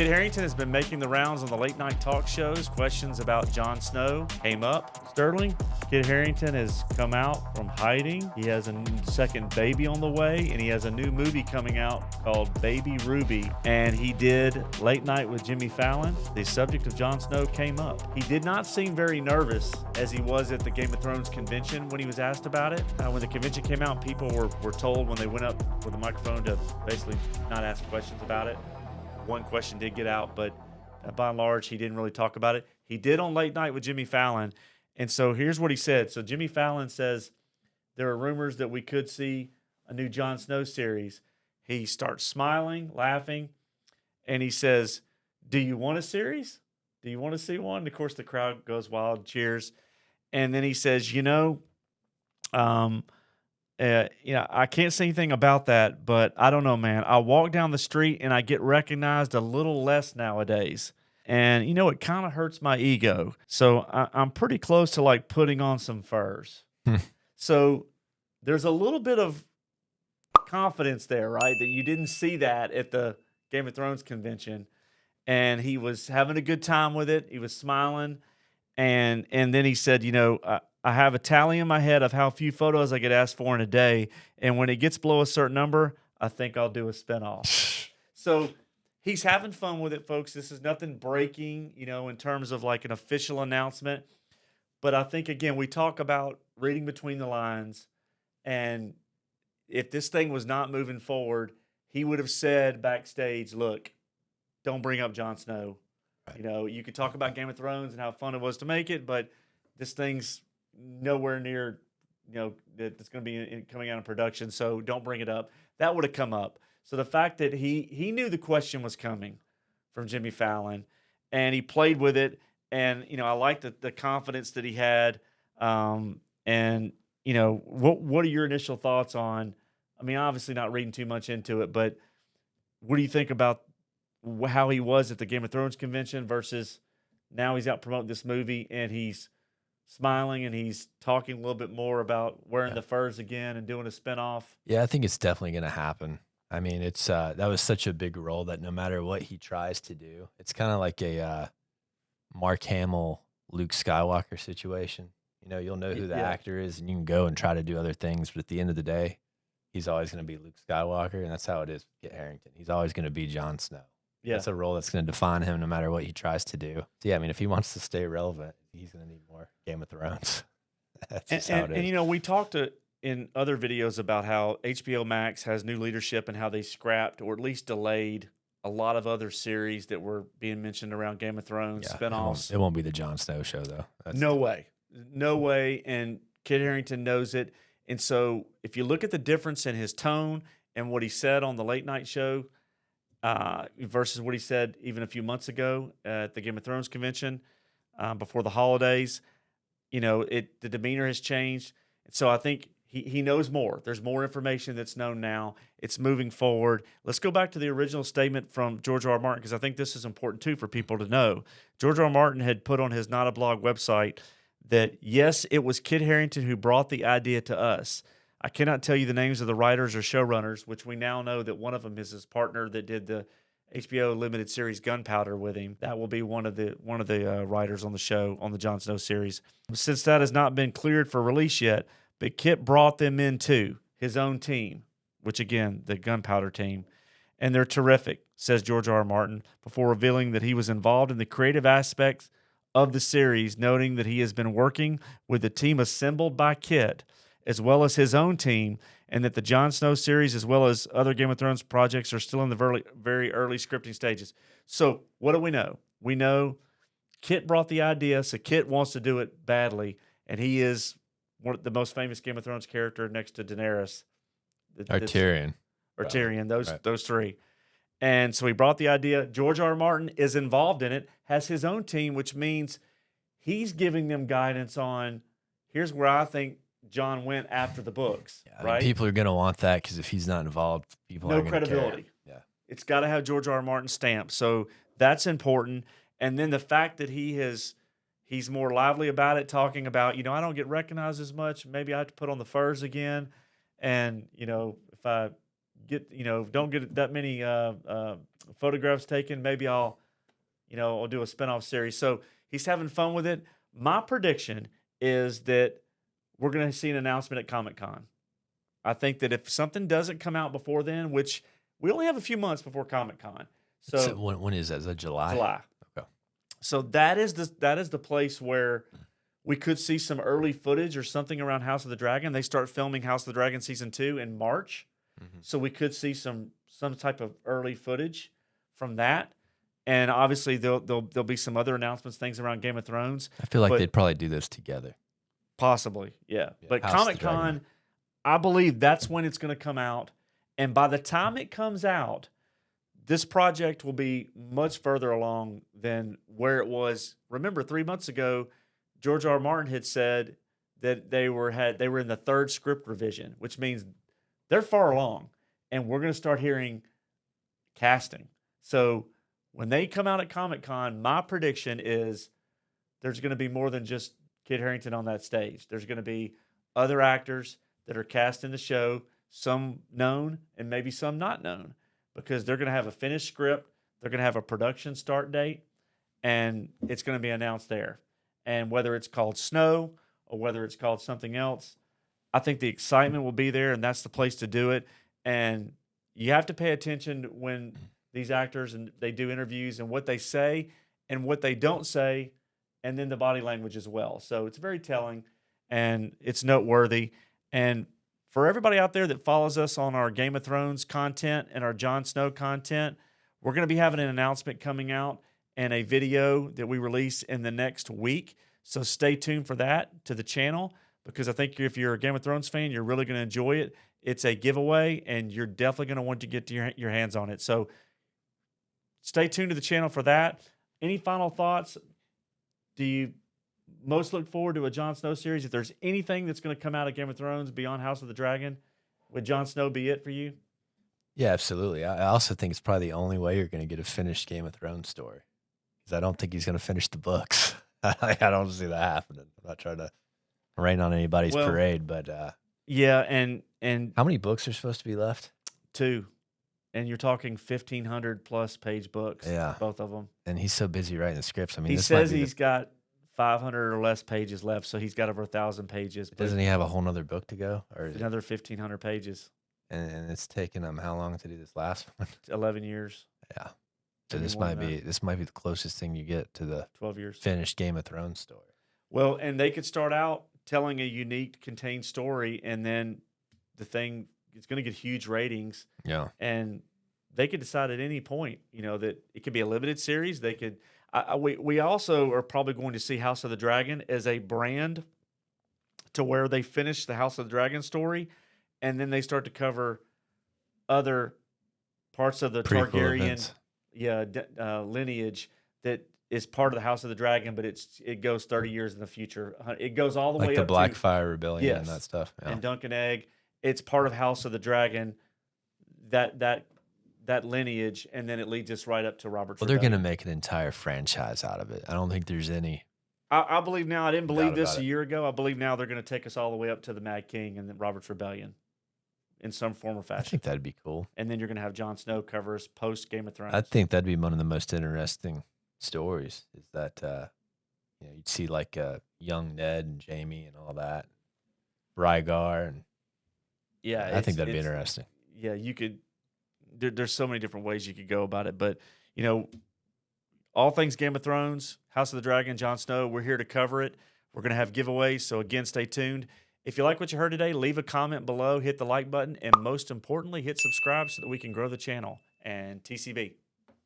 Kit Harington has been making the rounds on the late night talk shows. Questions about Jon Snow came up. Sterling, Kit Harington has come out from hiding. He has a second baby on the way, and he has a new movie coming out called Baby Ruby. And he did Late Night with Jimmy Fallon. The subject of Jon Snow came up. He did not seem very nervous as he was at the Game of Thrones convention when he was asked about it. When the convention came out, people were told when they went up with a microphone to basically not ask questions about it. One question did get out, but by and large, he didn't really talk about it. He did on Late Night with Jimmy Fallon. And so here's what he said. So Jimmy Fallon says, there are rumors that we could see a new Jon Snow series. He starts smiling, laughing, and he says, do you want a series? Do you want to see one? And of course, the crowd goes wild, cheers. And then he says, I can't say anything about that, but I don't know, man. I walk down the street and I get recognized a little less nowadays. And, it kind of hurts my ego. So I'm pretty close to like putting on some furs. So there's a little bit of confidence there, right? That you didn't see that at the Game of Thrones convention. And he was having a good time with it. He was smiling. And then he said, I have a tally in my head of how few photos I get asked for in a day. And when it gets below a certain number, I think I'll do a spinoff. So he's having fun with it, folks. This is nothing breaking, in terms of like an official announcement. But I think, again, we talk about reading between the lines. And if this thing was not moving forward, he would have said backstage, look, don't bring up Jon Snow. Right. You could talk about Game of Thrones and how fun it was to make it, but this thing's nowhere near, that it's going to be coming out of production, so don't bring it up. That would have come up. So the fact that he knew the question was coming from Jimmy Fallon, and he played with it, and I like the confidence that he had. What are your initial thoughts on? I mean, obviously not reading too much into it, but what do you think about how he was at the Game of Thrones convention versus now he's out promoting this movie and he's smiling and he's talking a little bit more about wearing the furs again and doing a spinoff? Yeah, I think it's definitely going to happen. I mean, it's that was such a big role that no matter what he tries to do, it's kind of like a Mark Hamill, Luke Skywalker situation. You'll know who the actor is and you can go and try to do other things, but at the end of the day, he's always going to be Luke Skywalker, and that's how it is with Kit Harington. He's always going to be Jon Snow. Yeah. That's a role that's going to define him no matter what he tries to do. So, yeah, I mean, if he wants to stay relevant, he's going to need more Game of Thrones. That's just how it is. And, we talked in other videos about how HBO Max has new leadership and how they scrapped or at least delayed a lot of other series that were being mentioned around Game of Thrones, spinoffs. It won't be the Jon Snow show, though. No way. No way. And Kit Harington knows it. And so if you look at the difference in his tone and what he said on the late night show, versus what he said even a few months ago at the Game of Thrones convention before the holidays, the demeanor has changed. And so I think he knows more. There's more information that's known now. It's moving forward. Let's go back to the original statement from George R. R. Martin, because I think this is important too for people to know. George R. R. Martin had put on his Not a Blog website that, yes, it was Kit Harington who brought the idea to us. I cannot tell you the names of the writers or showrunners, which we now know that one of them is his partner that did the HBO limited series Gunpowder with him. That will be one of the writers on the show, on the Jon Snow series. Since that has not been cleared for release yet, but Kit brought them in too, his own team, which again, the Gunpowder team. And they're terrific, says George R. R. Martin, before revealing that he was involved in the creative aspects of the series, noting that he has been working with the team assembled by Kit, as well as his own team, and that the Jon Snow series, as well as other Game of Thrones projects, are still in the very, very early scripting stages. So what do we know? We know Kit brought the idea, so Kit wants to do it badly, and he is one of the most famous Game of Thrones character next to Daenerys. Tyrion. Or Tyrion, those three. And so he brought the idea. George R. R. Martin is involved in it, has his own team, which means he's giving them guidance on, here's where I think John went after the books, right? People are going to want that because if he's not involved, people aren't going to care. No credibility. Yeah. It's got to have George R. R. Martin's stamp. So that's important. And then the fact that he's more lively about it, talking about, I don't get recognized as much. Maybe I have to put on the furs again. And, if I don't get that many photographs taken, maybe I'll do a spinoff series. So he's having fun with it. My prediction is that we're going to see an announcement at Comic-Con. I think that if something doesn't come out before then, which we only have a few months before Comic-Con. So when is that? Is that July? July. Okay. So that is the place where we could see some early footage or something around House of the Dragon. They start filming House of the Dragon season 2 in March. So we could see some type of early footage from that. And obviously there'll be some other announcements, things around Game of Thrones. I feel like they'd probably do those together. Possibly, yeah. But House of the Comic-Con, Dragon. I believe that's when it's going to come out. And by the time it comes out, this project will be much further along than where it was. Remember, 3 months ago, George R. R. Martin had said that they were in the 3rd script revision, which means they're far along. And we're going to start hearing casting. So when they come out at Comic-Con, my prediction is there's going to be more than just Kit Harington on that stage. There's going to be other actors that are cast in the show, some known and maybe some not known, because they're going to have a finished script. They're going to have a production start date, and it's going to be announced there. And whether it's called Snow or whether it's called something else, I think the excitement will be there, and that's the place to do it. And you have to pay attention when these actors and they do interviews and what they say and what they don't say, and then the body language as well. So it's very telling, and it's noteworthy. And for everybody out there that follows us on our Game of Thrones content and our Jon Snow content, we're going to be having an announcement coming out and a video that we release in the next week. So stay tuned for that to the channel, because I think if you're a Game of Thrones fan, you're really going to enjoy it. It's a giveaway, and you're definitely going to want to get to your hands on it. So stay tuned to the channel for that. Any final thoughts? Do you most look forward to a Jon Snow series? If there's anything that's going to come out of Game of Thrones beyond House of the Dragon, would Jon Snow be it for you? Yeah, absolutely. I also think it's probably the only way you're going to get a finished Game of Thrones story, because I don't think he's going to finish the books. I don't see that happening. I'm not trying to rain on anybody's parade, but yeah, and how many books are supposed to be left? 2, and you're talking 1,500 plus page books. Yeah, both of them. And he's so busy writing the scripts. I mean, he says he's got 500 or less pages left, so he's got over 1,000 pages. Doesn't he have a whole nother book to go, or another 1,500 pages? And it's taken him how long to do this last one? 11 years. Yeah. So this might be the closest thing you get to the 12 years finished Game of Thrones story. Well, and they could start out telling a unique, contained story, and then the thing is going to get huge ratings. Yeah. And they could decide at any point, that it could be a limited series. They could. We also are probably going to see House of the Dragon as a brand, to where they finish the House of the Dragon story, and then they start to cover other parts of the Targaryen lineage that is part of the House of the Dragon, but it goes 30 years in the future. It goes all the way up to like the Blackfire Rebellion and that stuff. Yeah. And Dunk and Egg. It's part of House of the Dragon, that lineage, and then it leads us right up to Robert's Rebellion. They're going to make an entire franchise out of it. I don't think there's any. I believe now. I didn't believe this a year ago. I believe now they're going to take us all the way up to the Mad King and then Robert's Rebellion in some form or fashion. I think that'd be cool. And then you're going to have Jon Snow cover us post Game of Thrones. I think that'd be one of the most interesting stories, is that you'd see like young Ned and Jamie and all that, Rhaegar, and I think that'd be interesting. Yeah, you could. There's so many different ways you could go about it, but all things Game of Thrones, House of the Dragon, Jon Snow, we're here to cover it. We're going to have giveaways, so again, stay tuned. If you like what you heard today, leave a comment below, hit the like button, and most importantly, hit subscribe so that we can grow the channel. And TCB.